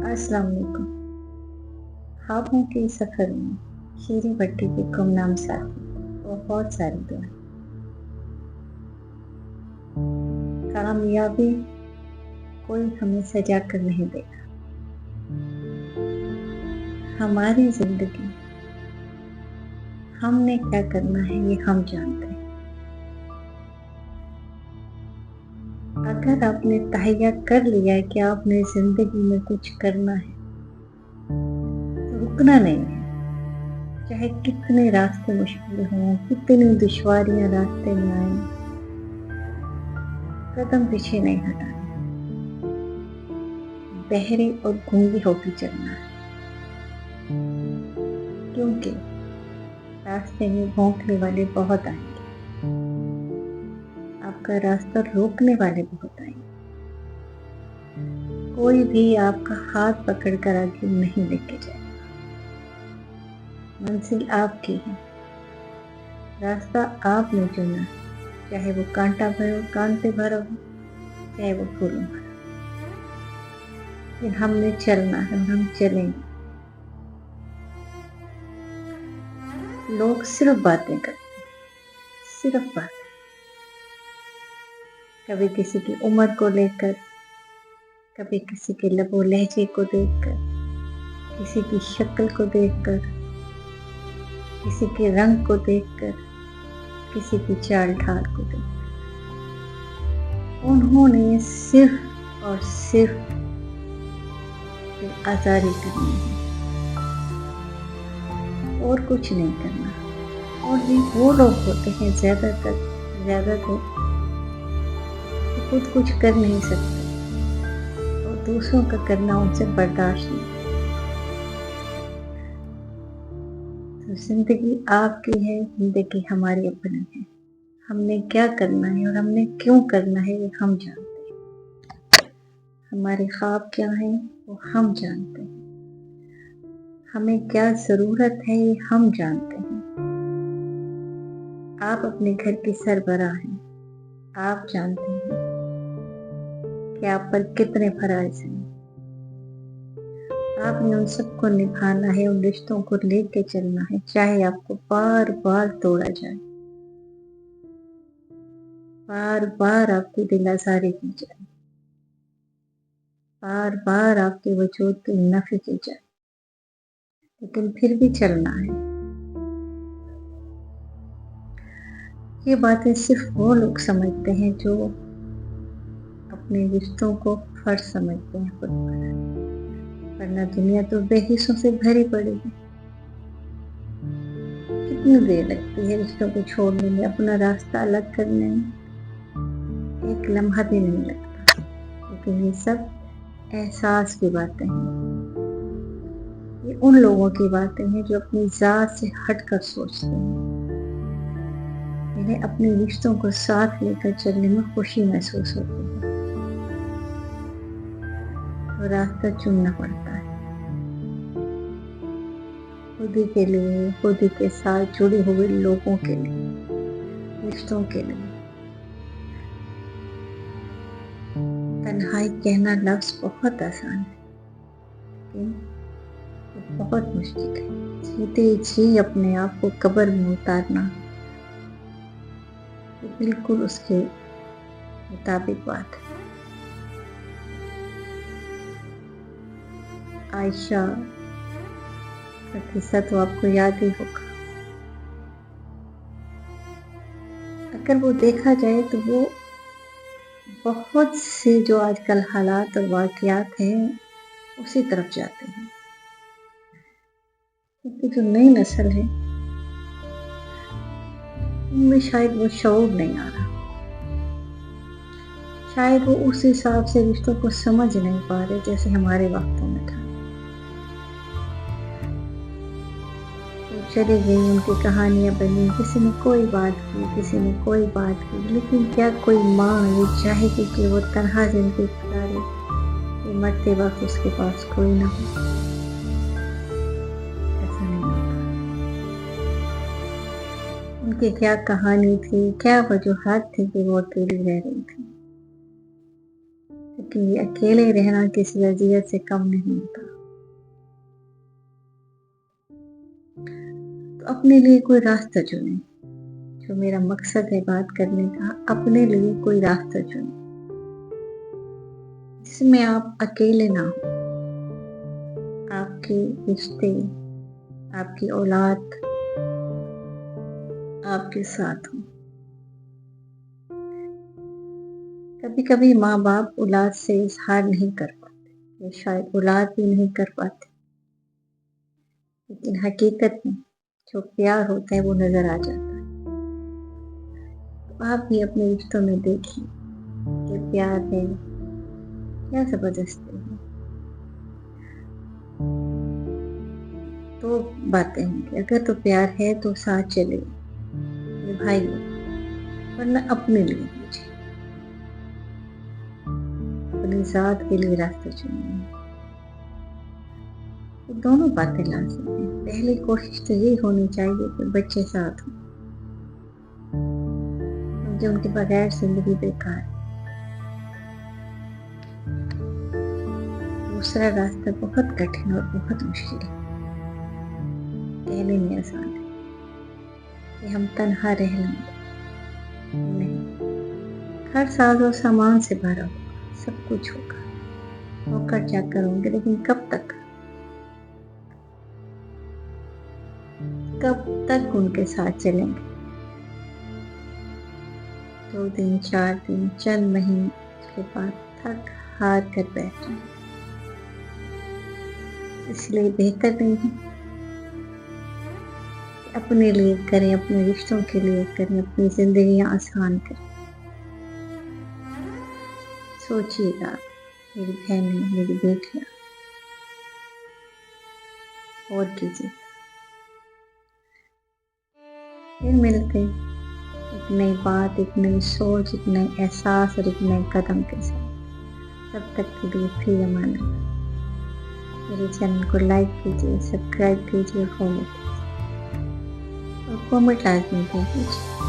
अस्सलाम वालेकुम। ख्वाबों के सफ़र में शीरी भट्टी के गुमनाम साथी बहुत सारी दुआएं। कामयाबी कोई हमें सजा कर नहीं देगा। हमारी जिंदगी हमने क्या करना है ये हम जानते हैं। अगर आपने तहैया कर लिया है कि आपने जिंदगी में कुछ करना है तो रुकना नहीं है। चाहे कितने रास्ते मुश्किल हों, कितनी दुश्वारियां रास्ते में आए, कदम पीछे नहीं हटाना, बहरे और गूंगे होकर चलना है। क्योंकि रास्ते में भौंकने वाले बहुत आएंगे, आपका रास्ता रोकने वाले बहुत आएंगे। कोई भी आपका हाथ पकड़कर आगे नहीं लेके जाएगा। मंजिल आपकी है, रास्ता आपने चुना, चाहे वो कांटे भरा हो, चाहे वो फूलों भरा। लेकिन हमने चलना है, हम चलेंगे। लोग सिर्फ बातें करते हैं, सिर्फ बातें। कभी किसी की उम्र को लेकर, कभी किसी के लबो लहजे को देखकर, किसी की शक्ल को देखकर, किसी के रंग को देखकर, किसी की चाल ढाल को देखकर। उन्होंने सिर्फ और सिर्फ आज़ादी करनी है और कुछ नहीं करना। और भी वो लोग होते हैं ज़्यादातर खुद कुछ कर नहीं सकते और दूसरों का करना उनसे बर्दाश्त नहीं। तो जिंदगी आपकी है, जिंदगी हमारी अपनी है। हमने क्या करना है और हमने क्यों करना है ये हम जानते हैं। हमारे ख्वाब क्या हैं वो हम जानते हैं। हमें क्या ज़रूरत है ये हम जानते हैं। आप अपने घर की सरबराह हैं। आप जानते हैं कि आप पर कितने फराइज़ हैं। आपने उन सबको निभाना है, उन रिश्तों को लेके चलना है, चाहे आपको बार बार तोड़ा जाए, बार बार आपकी दिल आज़ारी की जाए, बार बार आपके वजूद की नफी की जाए, लेकिन फिर भी चलना है। ये बातें सिर्फ वो लोग समझते हैं जो अपने रिश्तों को फर्ज समझते हैं खुद पर। वरना दुनिया तो बेहिस्सों से भरी पड़ी है। कितनी देर लगती है रिश्तों को छोड़ने में, अपना रास्ता अलग करने में, एक लम्हा भी नहीं लगता। लेकिन ये सब एहसास की बातें हैं। ये उन लोगों की बातें हैं जो अपनी ज़ात से हटकर सोचते हैं, इन्हें अपने रिश्तों को साथ लेकर चलने में खुशी महसूस होती है। तो रास्ता चुनना पड़ता है खुद ही के लिए, खुद ही के साथ जुड़े हुए लोगों के लिए, रिश्तों के लिए। तन्हाई कहना लफ्ज़ बहुत आसान है, लेकिन बहुत मुश्किल है। जीते जी अपने आप को कब्र में उतारना तो बिल्कुल उसके मुताबिक बात है। आयशा का किस्सा तो आपको याद ही होगा। अगर वो देखा जाए तो वो बहुत से जो आजकल हालात और वाक़यात हैं उसी तरफ जाते हैं। क्योंकि जो नई नस्ल है उनमें शायद वो शऊर नहीं आ रहा, शायद वो उस हिसाब से रिश्तों को समझ नहीं पा रहे जैसे हमारे वक्तों में था। चली गई, उनकी कहानियाँ बनी, किसी ने कोई बात की, किसी ने कोई बात की। लेकिन क्या कोई माँ ये चाहेगी कि वो तनहा जिंदगी गुजारे, ये मरते वक्त उसके पास कोई ना हो? ऐसा नहीं होता। उनकी क्या कहानी थी, क्या वजूहात थी कि वो अकेली रह रही थी। लेकिन लेकिन ये अकेले रहना किसी अजियत से कम नहीं होता। तो अपने लिए कोई रास्ता चुने। जो मेरा मकसद है बात करने का, अपने लिए कोई रास्ता चुने जिसमें आप अकेले ना हो, आपके रिश्ते, आपकी औलाद आपके साथ हो। कभी कभी माँ बाप औलाद से इजहार नहीं कर पाते, या शायद औलाद भी नहीं कर पाते, लेकिन हकीकत में जो प्यार होता है वो नजर आ जाता है। तो आप भी अपने रिश्तों में देखिए कि प्यार है या जबरदस्ती है। तो बातें होंगी, अगर तो प्यार है तो साथ चले, निभाइए, वरना अपने लिए कीजिए, अपनी जात के लिए रास्ता चुनिए। तो दोनों बातें लाजमी हैं। पहली कोशिश तो ये होनी चाहिए कि बच्चे साथ हों, क्योंकि उनके बगैर जिंदगी बेकार है। दूसरा रास्ता बहुत कठिन और बहुत मुश्किल है, कहने में आसान है कि हम तन्हा रह लेंगे, नहीं, हर साजो सामान से भरा होगा, सब कुछ होगा, होकर जाकर होंगे, लेकिन कब तक उनके साथ चलेंगे? 2 दिन, 4 दिन, चंद महीने के बाद थक हार कर बैठ जाएं। इसलिए बेहतर नहीं है कि अपने लिए करें, अपने रिश्तों के लिए करें, अपनी जिंदगियां आसान करें। सोचिएगा मेरी बहनें, मेरी बेटियां, और कीजिए। फिर मिलते एक नई बात, एक नई सोच, एक नए एहसास और एक नए कदम के साथ। तब तक के लिए फिर अमान अल्लाह। मेरे चैनल को लाइक कीजिए, सब्सक्राइब कीजिए, फॉलो कीजिए और कमेंट लाजमी कीजिए।